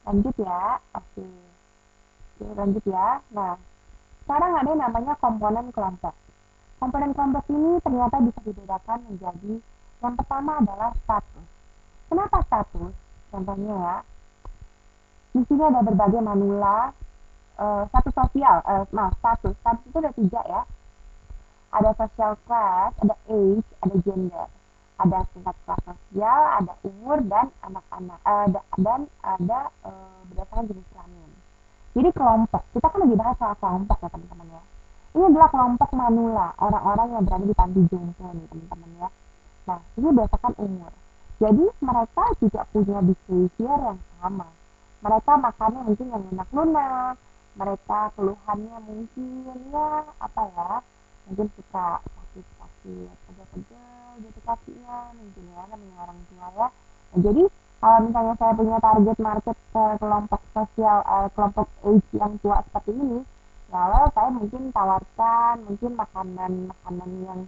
Lanjut ya. Oke. Oke, lanjut ya. Nah, sekarang ada yang namanya komponen kelompok. Komponen kelompok ini ternyata bisa dibedakan menjadi yang pertama adalah status. Kenapa status? Contohnya ya, di sini ada berbagai manula, status sosial, status itu ada tiga ya, ada social class, ada age, ada gender, ada tingkat kelas sosial, ada umur dan anak-anak, dan ada berdasarkan jenis kelamin. Jadi kelompok, kita kan lagi bahas soal kelompok ya teman-teman ya. Ini adalah kelompok manula, orang-orang yang berada di panti jompo nih teman-teman ya. Nah, ini berdasarkan umur. Jadi mereka juga punya behavior yang sama. Mereka makannya mungkin yang lunak-lunak, mereka keluhannya mungkin ya apa ya, mungkin suka sakit-sakit pegel-pegel gitu kakinya mungkin ya namanya orang tua ya. Nah, jadi kalau misalnya saya punya target market ke kelompok sosial, kelompok age yang tua seperti ini, ya saya mungkin tawarkan mungkin makanan-makanan yang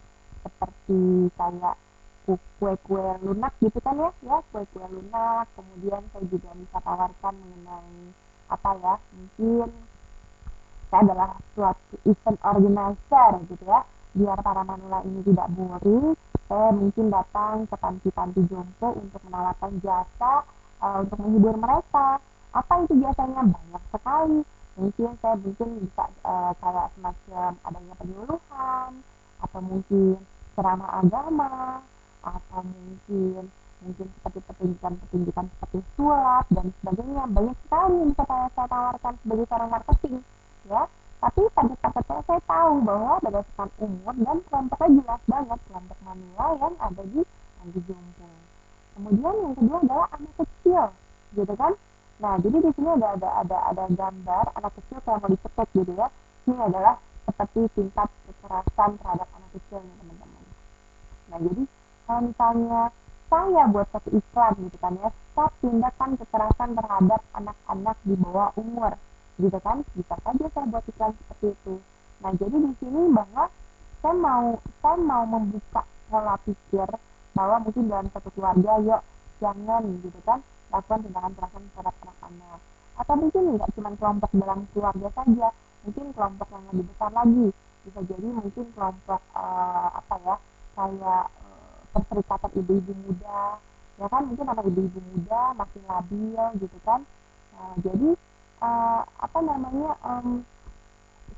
seperti kayak kue-kue lunak gitu kan ya kue-kue lunak. Kemudian saya juga bisa tawarkan mengenai apa ya, mungkin saya adalah suatu event organizer gitu ya, biar para manula ini tidak boring. Saya mungkin datang ke panti-panti jompo untuk menawarkan jasa, untuk menghibur mereka. Apa itu biasanya? Banyak sekali. Mungkin saya mungkin bisa kayak semacam adanya penyuluhan, atau mungkin ceramah agama, atau mungkin seperti pertunjukan-pertunjukan seperti sulap dan sebagainya. Banyak sekali yang bisa saya tawarkan sebagai seorang marketing ya. Tapi target marketnya saya tahu bahwa berdasarkan umur dan kelompoknya jelas banget, kelompok manula yang ada di Panti Jompo. Kemudian yang kedua adalah anak kecil, gitu kan? Nah, jadi di sini ada gambar anak kecil kayak mau dicetek gitu ya. Ini adalah seperti tingkat kekerasan terhadap anak kecil nih teman-teman. Nah, jadi kalau misalnya saya buat satu iklan gitu kan ya, stop tindakan kekerasan terhadap anak-anak di bawah umur, gitu kan, bisa saja saya buat iklan seperti itu. Nah, jadi di sini bahwa saya mau membuka pola pikir bahwa mungkin dalam satu keluarga, yuk jangan gitu kan lakukan tindakan kekerasan terhadap anak-anak. Atau mungkin nggak cuma kelompok dalam keluarga saja, mungkin kelompok yang lebih besar lagi, bisa jadi mungkin kelompok apa ya, kayak perserikatan ibu-ibu muda ya kan, mungkin ada ibu-ibu muda masih labil gitu kan. Jadi apa namanya,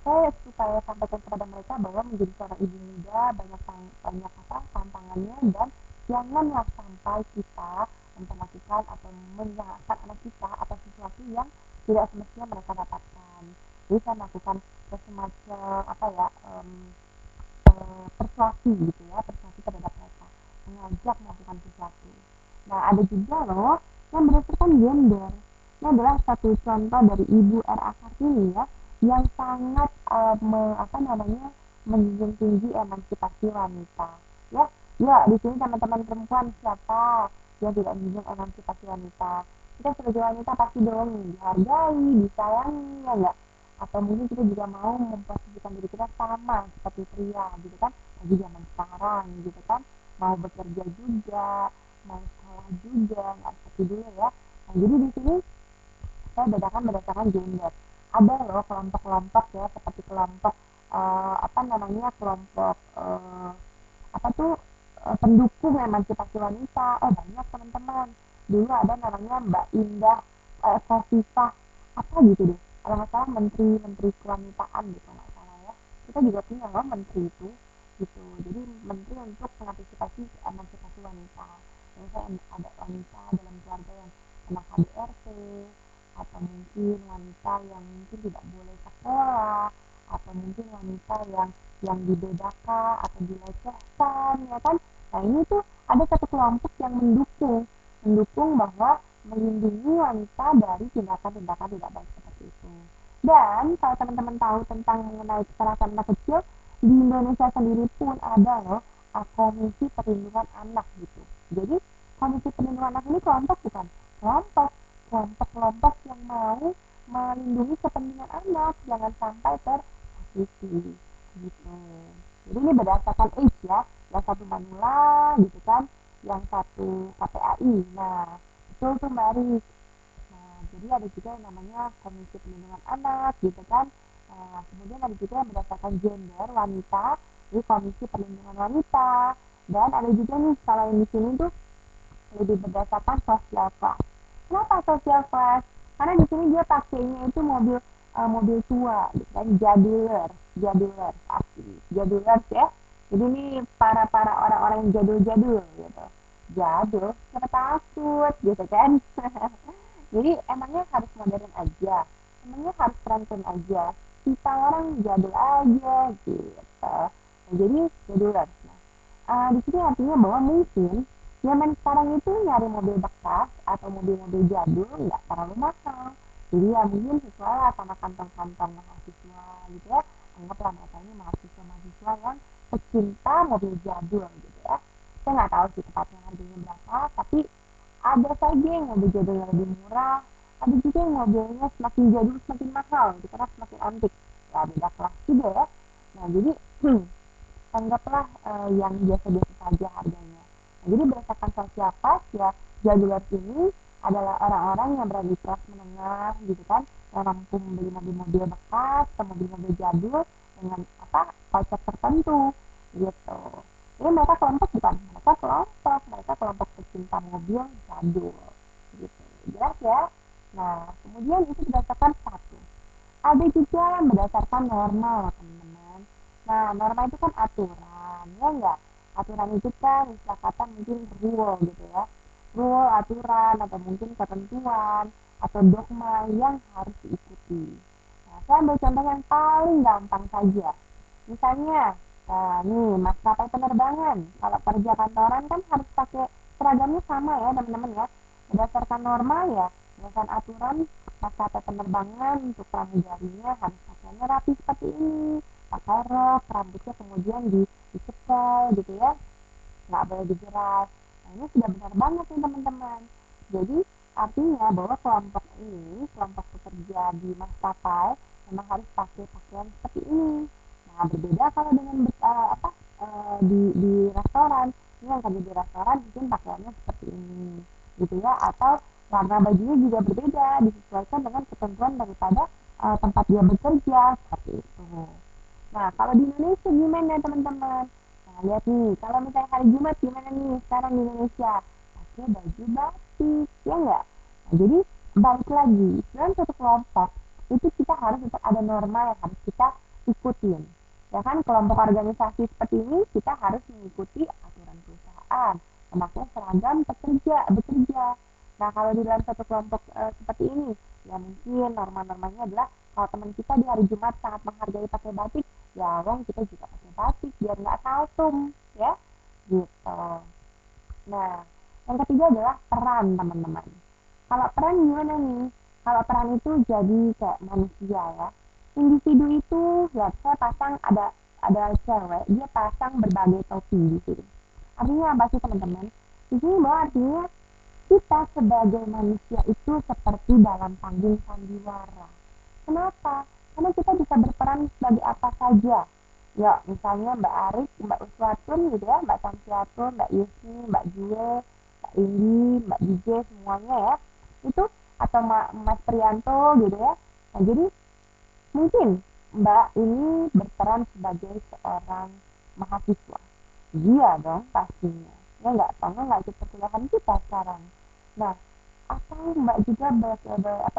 saya supaya sampaikan kepada mereka bahwa menjadi seorang ibu muda banyak banyak apa tantangannya, dan janganlah sampai kita memperlakukan atau menyalahkan anak kita atas sesuatu yang tidak semestinya mereka dapatkan. Jadi saya melakukan semacam apa ya, persuasi gitu ya, persuasi terhadap mereka, mengajak melakukan sesuatu. Nah, ada juga loh yang berdasarkan gender. Ini adalah satu contoh dari Ibu R.A. Kartini ya, yang sangat apa namanya, menjunjung tinggi emansipasi wanita. Ya, ya di sini teman-teman perempuan siapa yang tidak menjunjung emansipasi wanita? Kita sebagai wanita pasti dong dihargai, disayangi, ya enggak? Atau mungkin kita juga mau memposisikan diri kita sama seperti pria gitu kan, lagi zaman sekarang gitu kan, mau bekerja juga, mau sekolah juga, nggak seperti dulu ya. Nah, jadi di sini saya bedakan berdasarkan gender. Ada loh kelompok-kelompok ya, seperti kelompok apa namanya, kelompok apa tuh, pendukung emansipasi wanita. Oh banyak teman-teman. Dulu ada namanya Mbak Indah Kofifah apa gitu deh. Kalau nggak salah menteri kewanitaan gitu nggak salah ya. Kita juga punya loh menteri itu gitu. Jadi menteri untuk mengantisipasi emansipasi wanita. Misalnya ada wanita dalam keluarga yang kena KDRT, atau mungkin wanita yang mungkin tidak boleh sekolah, atau mungkin wanita yang dibedakan atau dilecehkan ya kan. Nah, ini tuh ada satu kelompok yang mendukung bahwa melindungi wanita dari tindakan-tindakan tidak baik seperti itu. Dan kalau teman-teman tahu tentang mengenai kekerasan anak kecil, di Indonesia sendiri pun ada loh komisi perlindungan anak gitu. Jadi komisi perlindungan anak ini kelompok, bukan kelompok, kelompok-kelompok yang mau melindungi kepentingan anak jangan sampai tersakiti gitu. Jadi ini berdasarkan age ya, yang satu manula gitu kan, yang satu KPAI. Nah, betul tuh Mbak Aris. Jadi ada juga yang namanya Komisi Perlindungan Anak gitu kan. Kemudian ada juga yang berdasarkan gender wanita, jadi Komisi Perlindungan Wanita. Dan ada juga nih kalau yang di sini tuh lebih berdasarkan social class. Kenapa social class? Karena di sini dia pakainya itu mobil tua, gitu kan, jaduler asli, jaduler ya. Jadi ini para orang-orang yang jadul-jadul gitu. Jadul, siapa takut gitu kan. Jadi emangnya harus modern aja, emangnya harus keren aja. Kita orang jadul aja gitu. Nah, jadi jaduler. Di sini artinya bahwa mungkin zaman sekarang itu nyari mobil bekas atau mobil-mobil jadul nggak terlalu mahal. Jadi ya mungkin sesuai lah sama kantong-kantong mahasiswa gitu ya. Anggaplah mereka ini mahasiswa-mahasiswa yang pecinta mobil jadul gitu ya. Saya nggak tahu sih tepatnya harganya berapa, tapi ada saja yang mobil jadulnya lebih murah, ada juga yang mobilnya semakin jadul semakin mahal gitu karena semakin antik. Ya beda kelas juga ya. Nah jadi anggaplah yang biasa-biasa saja harganya. Nah, jadi berdasarkan sosial pas ya, jadular ini adalah orang-orang yang berada di kelas menengah gitu kan, yang mampu membeli mobil-mobil bekas atau mobil-mobil jadul dengan konsep tertentu gitu. Jadi mereka kelompok bukan, mereka kelompok pecinta mobil jadul gitu. Jelas ya? Nah, kemudian itu berdasarkan status. Ada juga yang berdasarkan norma, teman-teman. Nah, norma itu kan aturan, ya enggak? Aturan itu kan istilah kata mungkin rule gitu ya. Rule, aturan, atau mungkin ketentuan, atau dogma yang harus diikuti. Nah, saya ambil contoh yang paling gampang saja. Misalnya, nih maskapai penerbangan. Kalau kerja kantoran kan harus pakai seragamnya sama ya teman-teman ya. Berdasarkan norma ya, berdasarkan aturan maskapai penerbangan untuk pramugarinya harus pakaiannya rapi seperti ini, pakai rok, rambutnya kemudian dicekel gitu ya, nggak boleh digerai. Nah ini sudah benar banget nih teman-teman. Jadi artinya bahwa kelompok pekerja di maskapai memang harus pakai pakaian seperti ini. Nah berbeda kalau dengan di restoran. Ini yang kerja di restoran mungkin pakaiannya seperti ini gitu ya, atau warna bajunya juga berbeda disesuaikan dengan ketentuan daripada tempat dia bekerja seperti itu. Nah kalau di Indonesia gimana teman-teman? Nah lihat nih, kalau misalnya hari Jumat gimana nih sekarang di Indonesia? Pakai baju batik, ya enggak? Nah, jadi balik lagi, dalam satu kelompok itu kita harus tetap ada norma yang harus kita ikutin. Ya kan, kelompok organisasi seperti ini kita harus mengikuti aturan perusahaan, memakai seragam bekerja. Nah, kalau di dalam satu kelompok seperti ini, ya mungkin norma-normanya adalah kalau teman kita di hari Jumat sangat menghargai pakai batik, ya wong kita juga pakai batik biar nggak kaltum, ya gitu. Nah, yang ketiga adalah peran teman-teman. Kalau peran gimana nih? Kalau peran itu jadi kayak manusia ya. Individu itu ya saya pasang ada cewek, dia pasang berbagai topi di sini. Artinya apa sih teman-teman? Di sini bahwa artinya kita sebagai manusia itu seperti dalam panggung sandiwara. Kenapa? Karena kita bisa berperan sebagai apa saja. Ya, misalnya Mbak Aris, Mbak Uswatun gitu ya, Mbak Tamsiatun, Mbak Yusni, Mbak Jue, Mbak Indi, Mbak DJ, semuanya ya. Itu atau Mas Prianto gitu ya. Nah, jadi mungkin Mbak ini berperan sebagai seorang mahasiswa. Iya dong pastinya. Ya nggak, karena nggak ikut perkuliahan kita sekarang. Nah, atau Mbak juga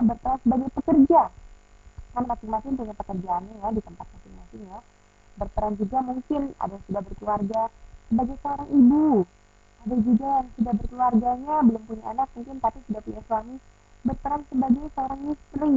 berperan sebagai pekerja. Kan masing-masing punya pekerjaannya ya di tempat masing-masing ya. Berperan juga mungkin ada yang sudah berkeluarga sebagai seorang ibu. Ada juga yang sudah berkeluarganya, belum punya anak mungkin tapi sudah punya suami, berperan sebagai seorang istri.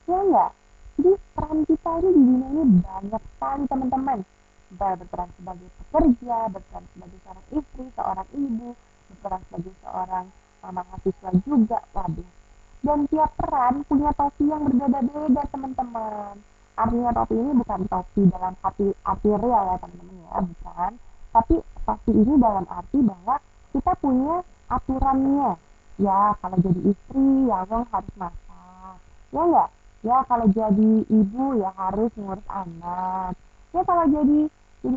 Ya enggak? Jadi peran kita ini di dunia ini banyak sekali teman-teman. Berperan sebagai pekerja, berperan sebagai seorang istri, seorang ibu, berperan sebagai seorang mahasiswa juga. Waduh. Dan tiap peran punya topi yang berbeda-beda teman-teman. Artinya topi ini bukan topi dalam arti real ya teman-teman ya, bukan. Tapi topi ini dalam arti bahwa kita punya aturannya. Ya kalau jadi istri ya wong harus masak. Ya enggak? Ya kalau jadi ibu ya harus ngurus anak. Ya kalau jadi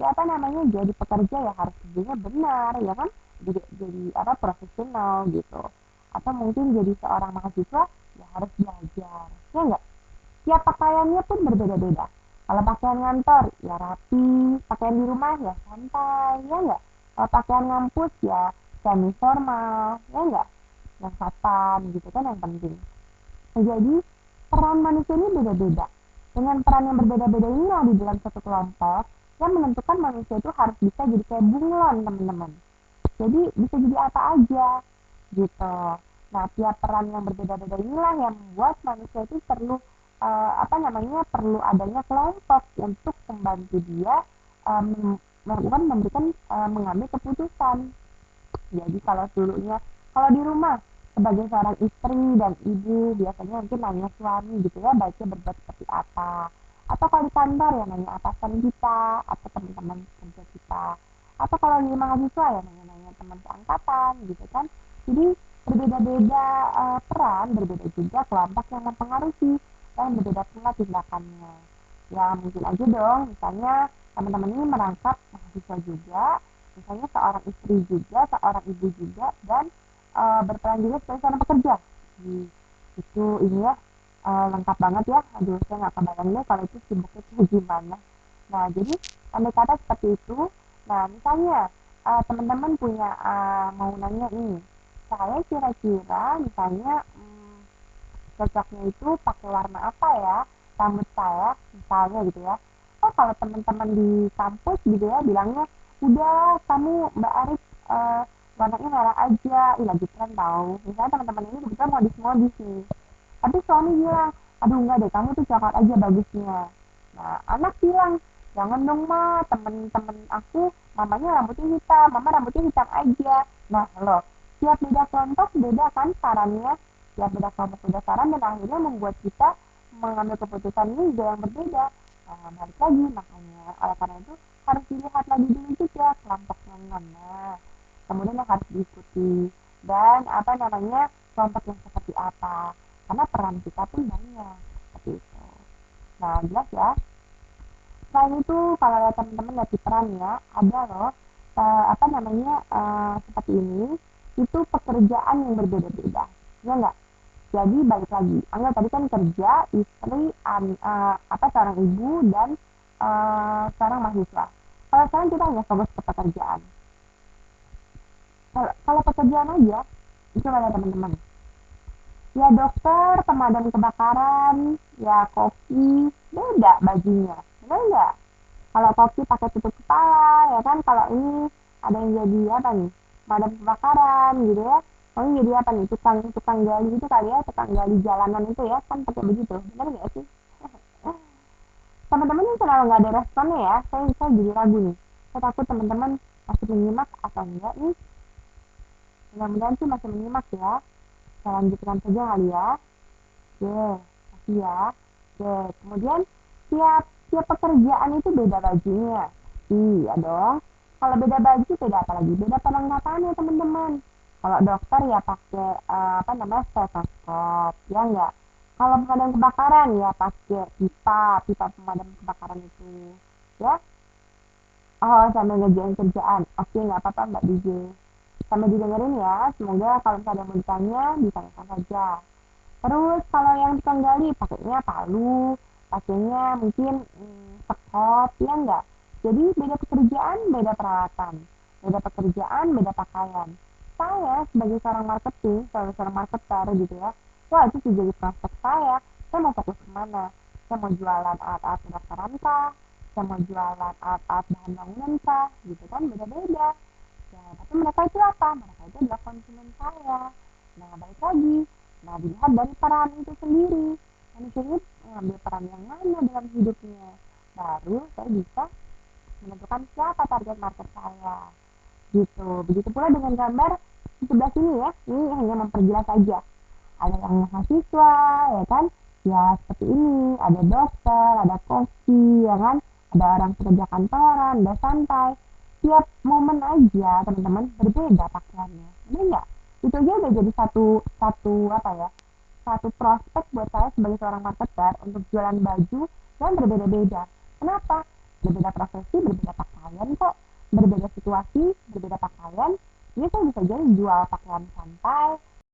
apa namanya, jadi pekerja ya harus kerjanya benar ya kan, jadi profesional gitu. Atau mungkin jadi seorang mahasiswa ya harus belajar, ya enggak? Tiap pakaiannya pun berbeda-beda. Kalau pakaian kantor ya rapi, pakaian di rumah ya santai, ya enggak? Kalau pakaian ngampus ya semi formal, ya enggak? Yang sopan gitu kan yang penting. Nah, jadi peran manusia ini beda-beda. Dengan peran yang berbeda-beda inilah di dalam satu kelompok yang menentukan manusia itu harus bisa jadi kayak bunglon teman-teman. Jadi bisa jadi apa aja gitu. Nah, tiap peran yang berbeda-beda inilah yang membuat manusia itu perlu perlu adanya kelompok untuk membantu dia memberikan mengambil keputusan. Jadi kalau di rumah sebagai seorang istri dan ibu biasanya mungkin nanya suami gitu ya baiknya berbuat seperti apa. Atau kalau di kantor ya nanya atasan kita atau teman-teman kerja kita. Atau kalau di mahasiswa ya nanya-nanya teman seangkatan gitu kan. Jadi berbeda-beda peran, berbeda juga kelompok yang mempengaruhi dan berbeda pula tindakannya. Ya mungkin aja dong, misalnya teman-teman ini merangkap mahasiswa juga, misalnya seorang istri juga, seorang ibu juga, dan berperan juga sebagai seorang pekerja. Itu ini ya lengkap banget ya. Aduh, saya nggak kebayang deh kalau itu sibuknya kayak gimana. Nah, jadi andai kata seperti itu. Nah, misalnya teman-teman punya mau nanya ini, saya kira-kira misalnya cocoknya itu pakai warna apa ya rambut saya misalnya gitu ya. Oh kalau teman-teman di kampus gitu ya bilangnya udah kamu Mbak Aris warnanya merah aja, ih lagi tren tahu. Misalnya teman-teman ini kebetulan modis-modis nih, tapi suami bilang aduh enggak deh kamu tuh coklat aja bagusnya. Nah anak bilang jangan dong ma, temen-temen aku mamanya rambutnya hitam, mama rambutnya hitam aja. Nah loh, tiap beda kelompok beda kan sarannya, tiap beda kelompok beda saran dan akhirnya membuat kita mengambil keputusan ini juga yang berbeda. Nah balik lagi makanya oleh karena itu harus dilihat lagi dulu juga kelompoknya mana, kemudian yang harus diikuti dan kelompok yang seperti apa, karena peran kita pun banyak seperti itu. Nah jelas ya. Selain itu kalau teman-teman lihat di peran ya ada loh seperti ini, itu pekerjaan yang berbeda-beda ya enggak. Jadi balik lagi anggap tadi kan kerja istri seorang ibu dan seorang mahasiswa. Kalau sekarang kita hanya fokus ke pekerjaan. Kalau pekerjaan aja itu ada teman-teman ya dokter, pemadam kebakaran, ya koki, beda bajunya, benar nggak? Kalau koki pakai tutup kepala, ya kan? Kalau ini ada yang jadi apa nih? Pemadam kebakaran gitu ya. Kalau ini jadi apa nih? Tukang gali itu kali ya, tukang gali jalanan itu ya, kan pakai begitu, benar nggak sih? Teman-teman ini kenapa nggak ada responnya ya? Saya jadi ragu nih. Saya takut teman-teman masih menyimak atau enggak nih. Mudah-mudahan sih masih menyimak ya. Saya lanjutkan saja kali ya. Oke, kasih ya. Oke, kemudian tiap tiap pekerjaan itu beda bajunya. Iya dong. Kalau beda baju beda apa lagi? Beda perlengkapannya teman-teman. Kalau dokter ya pakai stetoskop, ya enggak? Kalau pemadam kebakaran ya pakai pipa pemadam kebakaran itu, ya. Oh, sambil ngerjain kerjaan. Oke, nggak apa-apa Mbak DJ. Sambil didengerin ya. Semoga kalau misalnya mau ditanya, ditanyakan saja. Terus kalau yang tukang gali pakainya palu, pakainya mungkin sekop, ya enggak. Jadi beda pekerjaan, beda peralatan, beda pekerjaan, beda pakaian. Saya sebagai seorang marketing, sebagai seorang marketer gitu ya, wah itu sih jadi prospek saya. Saya mau fokus kemana? Saya mau jualan alat-alat pendaftaran kah? Saya mau jualan alat-alat bahan bangunan kah? Gitu kan beda-beda. Ya, tapi mereka itu apa? Mereka itu adalah konsumen saya. Nah, balik lagi. Nah, dilihat dari peran itu sendiri. Manusia ini mengambil peran yang mana dalam hidupnya. Baru saya bisa menentukan siapa target market saya. Gitu. Begitu pula dengan gambar di sebelah sini ya. Ini hanya memperjelas saja. Ada yang mahasiswa, ya kan? Ya, seperti ini. Ada dokter, ada koki, ya kan? Ada orang pekerja kantoran, ada santai. Tiap momen aja, teman-teman, berbeda pakaiannya. Benar nggak? Itu aja udah jadi satu satu apa ya? Satu prospek buat saya sebagai seorang marketer untuk jualan baju yang berbeda-beda. Kenapa? Berbeda profesi, berbeda pakaian kok. Berbeda situasi, berbeda pakaian. Jadi saya bisa jadi jual pakaian santai,